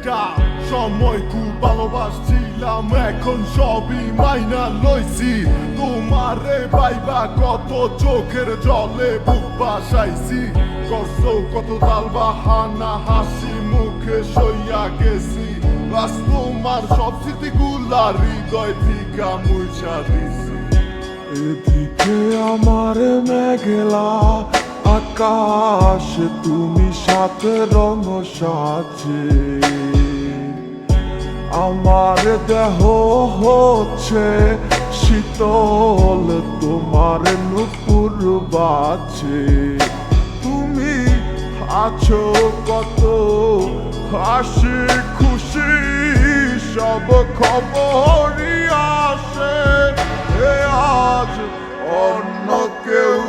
একটা সময় খুব ভালোবাসছিলাম, এখন সবই মাইনা লইছি। তোমারে পাইবা কত চোখের জলে বুক বাসাইছি, করছো কত তাল বাহানা, হাসি মুখে সইয়া গেছি। আজ তোমার সব স্মৃতিগুলা হৃদয় থেকে মুছা দিছি। এদিকে আমার মেঘলা আকাশ, তুমি সাথে রঙ সাজে। আমার দেহ হচ্ছে শীতল, তোমার নুপুর বাজে। তুমি আছো কত হাসি খুশি, সব খবরই আসে। আজ অন্য কেউ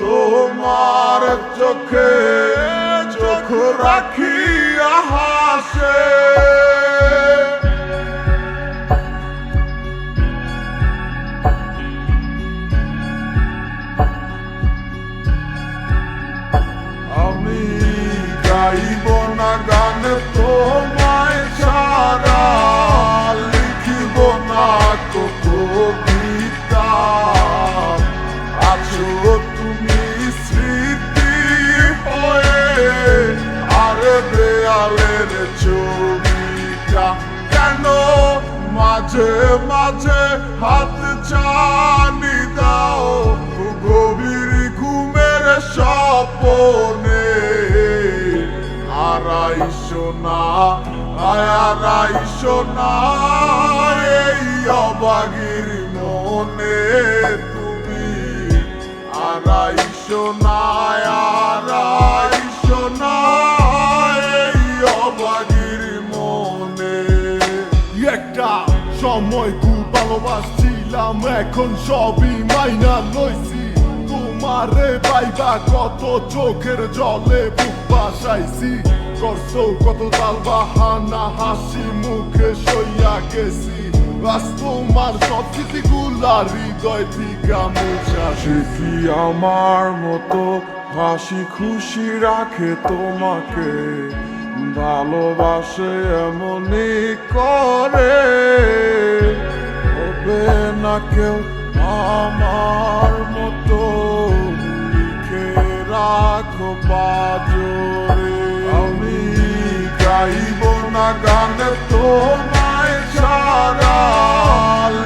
তোমার চোখে চোখ রাখিয়া হাসে। আমি গাইব না গান তোমায় ছাড়া, লিখিব না কবিতা। আছো তুমি স্মৃতি হয়ে, আর দেয়ালের ছবিটা কেন মাঝে মাঝে হাত ছানি দাও, গভীর ঘুমের স্বপনে। আড়াইশো না আড়াইশো না এই অবাগির মনে তুমি। আড়াইশো না আড়াইশো না এই অবাগির মনে। একটা সময় খুব ভালোবাসছিলাম, এখন সবই মাইনা লইছি। তোমারে পাইবা কত চোখের জলে বুক বাসাইছি, করছো কত তাল বাহানা, হাসি মুখে সইয়া গেছি। আজ তোমার সব স্মৃতিগুলা হৃদয় থেকে মুছা সে কি আমার মতো হাসি খুশি রাখে তোমাকে, ভালোবাসে এমনই করে। হবে না কেউ আমার মতো, লিখে রাখো পাজরে। আমি গাইব না গান তোমায় ছাড়া,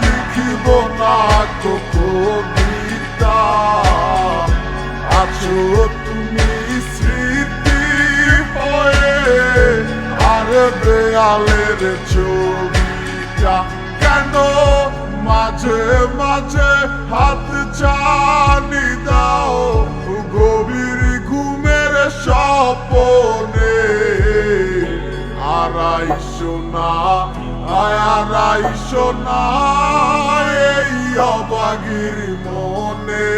লিখিব না কবিতা। আছো তুমি স্মৃতি হয়ে, আর দেয়ালের ছবিটা কেন মাঝে মাঝে হাত ছানি দাও, গভীর ঘুমের স্বপনে। আড়াইশো না আড়াইশো না এই অবাগির মনে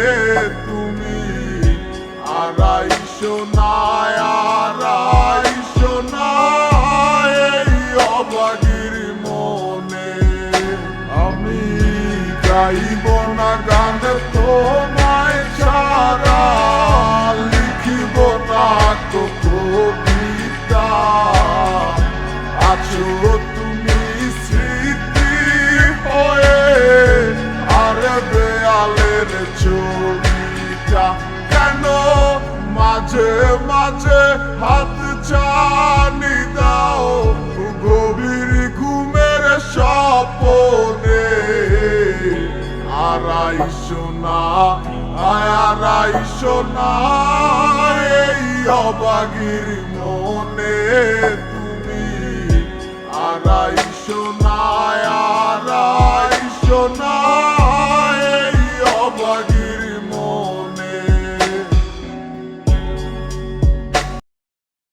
তুমি। আড়াইশো না আড়াইশো না এই অবাগির মনে। আমি গাইব না গান তোমায় ছাড়া, লিখিব না কবিতা। আছো তুমি স্মৃতি হয়ে, আর দেয়ালের ছবিটা কেন মাঝে মাঝে হাত ছানি দাও, গভীর ঘুমের স্বপনে। আড়াইশো না আড়াইশো না এই অবাগির